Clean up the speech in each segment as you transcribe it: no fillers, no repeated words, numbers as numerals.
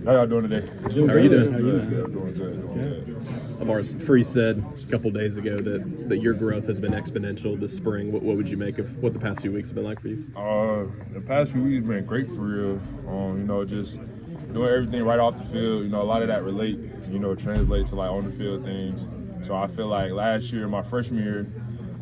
How y'all doing today? How are you doing? Doing good. Amaris, Free said a couple days ago that your growth has been exponential this spring. What would you make of what the past few weeks have been like for you? The past few weeks have been great for real. Just doing everything right off the field. A lot of that translate to like on the field things. So I feel like last year, my freshman year,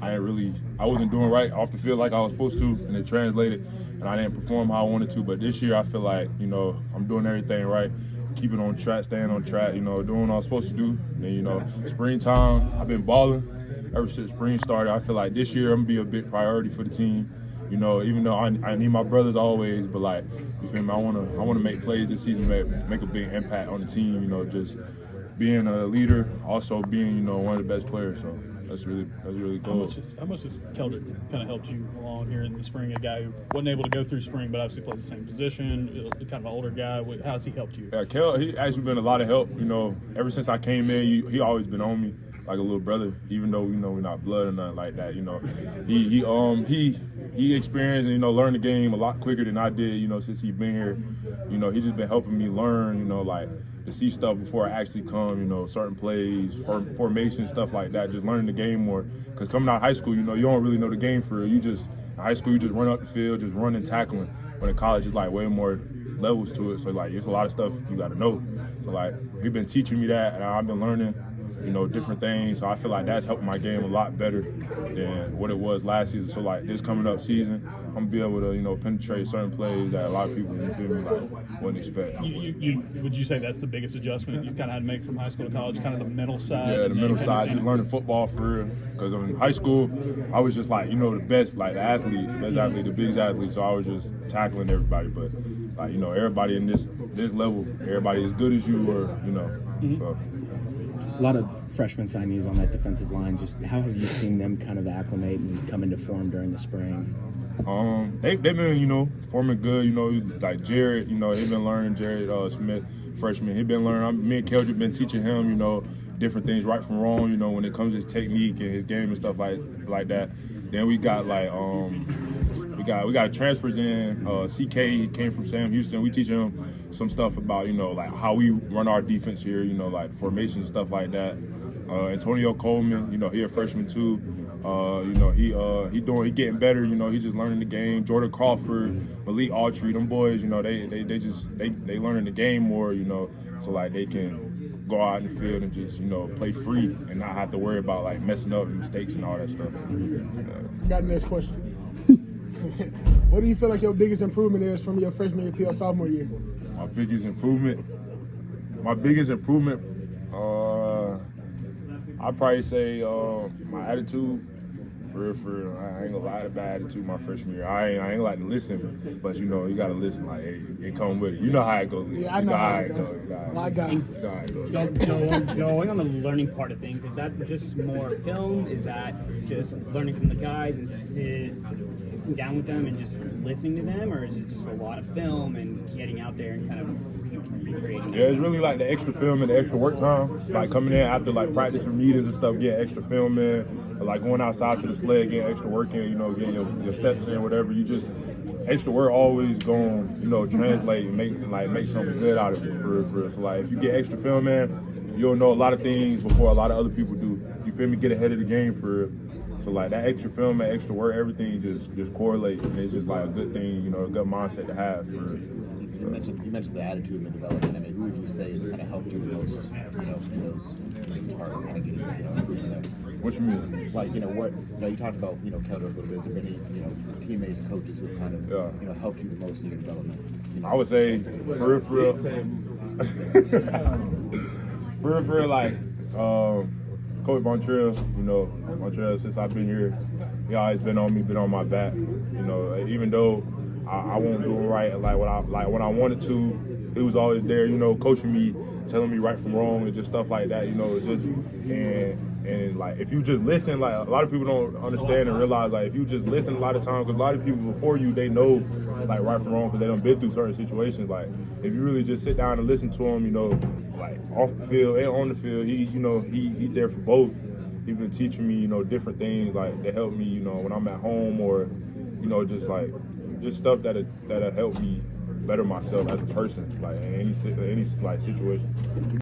I wasn't doing right off the field like I was supposed to, and it translated, and I didn't perform how I wanted to. But this year, I feel like I'm doing everything right, keeping on track, staying on track, doing what I'm supposed to do. And springtime, I've been balling ever since spring started. I feel like this year I'm gonna be a big priority for the team. Even though I need my brothers always, but like, you feel me? I wanna make plays this season, make a big impact on the team. Just being a leader, also being one of the best players. So that's really cool. How much has Keldrick kind of helped you along here in the spring? A guy who wasn't able to go through spring, but obviously plays the same position, kind of an older guy. How has he helped you? Yeah, Kel, he actually been a lot of help. Ever since I came in, he always been on me like a little brother. Even though we're not blood or nothing like that. He experienced and learned the game a lot quicker than I did. Since he been here. He just been helping me learn. Like, to see stuff before I actually come, certain plays, formation, stuff like that, just learning the game more. Because coming out of high school, you don't really know the game for real. In high school, you just run up the field, just running, tackling. But in college, it's like way more levels to it. So like, it's a lot of stuff you got to know. So like, he's been teaching me that, and I've been learning, different things. So I feel like that's helped my game a lot better than what it was last season. So like, this coming up season, I'm gonna be able to, penetrate certain plays that a lot of people, wouldn't expect. Would you say that's the biggest adjustment you've kind of had to make from high school to college, kind of the mental side? Yeah, the mental side, just learning football for real. Because in high school, I was just like, the best, like the athlete, the biggest athlete. So I was just tackling everybody. But like, everybody in this level, everybody as good as you were, So. A lot of freshman signees on that defensive line. Just how have you seen them kind of acclimate and come into form during the spring? They've been, forming good. Like Jared, he's been learning. Jared Smith, freshman, he been learning. Me and Keldrick been teaching him, different things, right from wrong. When it comes to his technique and his game and stuff like that. Then we got like we got transfers in. CK, he came from Sam Houston. We teach him some stuff about like how we run our defense here. Like formation and stuff like that. Antonio Coleman, he a freshman too. He getting better. He just learning the game. Jordan Crawford, Malik Autry, them boys. They learning the game more. So like they can go out in the field and just play free and not have to worry about like messing up and mistakes and all that stuff. Got the next question. What do you feel like your biggest improvement is from your freshman year to your sophomore year? My biggest improvement, I'd probably say my attitude. For I ain't gonna lie, to bad attitude my freshman year. I ain't like to listen, but you gotta listen. Like, it come with it. You know how it goes. Yeah, I know how it goes. Going on the learning part of things, is that just more film? Is that just learning from the guys and sitting down with them and just listening to them, or is it just a lot of film and getting out there and kind of creating? Yeah, it's really like the extra film and the extra work time. Like coming in after like practice and meetings and stuff, get extra film in. Or like going outside to the sled, getting extra work in. Getting your steps in, whatever. You just extra work always going, translate and make something good out of it for So like if you get extra film in, you'll know a lot of things before a lot of other people do. You feel me? Get ahead of the game for real. So like that extra film and extra work, everything just correlates, and it's just like a good thing, a good mindset to have. You mentioned the attitude and the development. I mean, who would you say has kind of helped you the most, in those parts, kind of getting that? What you mean? Like, you talked about, Keldrick a little bit. Is there any, teammates, coaches who kind of, helped you the most in your development? I would say, for real, like, Coach Bontrell, Bontrell, since I've been here, he always been on me, been on my back. Even though I won't do it right, like when I wanted to, he was always there, coaching me, telling me right from wrong and just stuff like that, and like if you just listen, like a lot of people don't understand and realize, like if you just listen a lot of times, because a lot of people before you, they know like right from wrong because they done been through certain situations. Like if you really just sit down and listen to him, like off the field and on the field, he's there for both. He's been teaching me, different things like that help me, when I'm at home, or just stuff that help me better myself as a person, like in any like situation.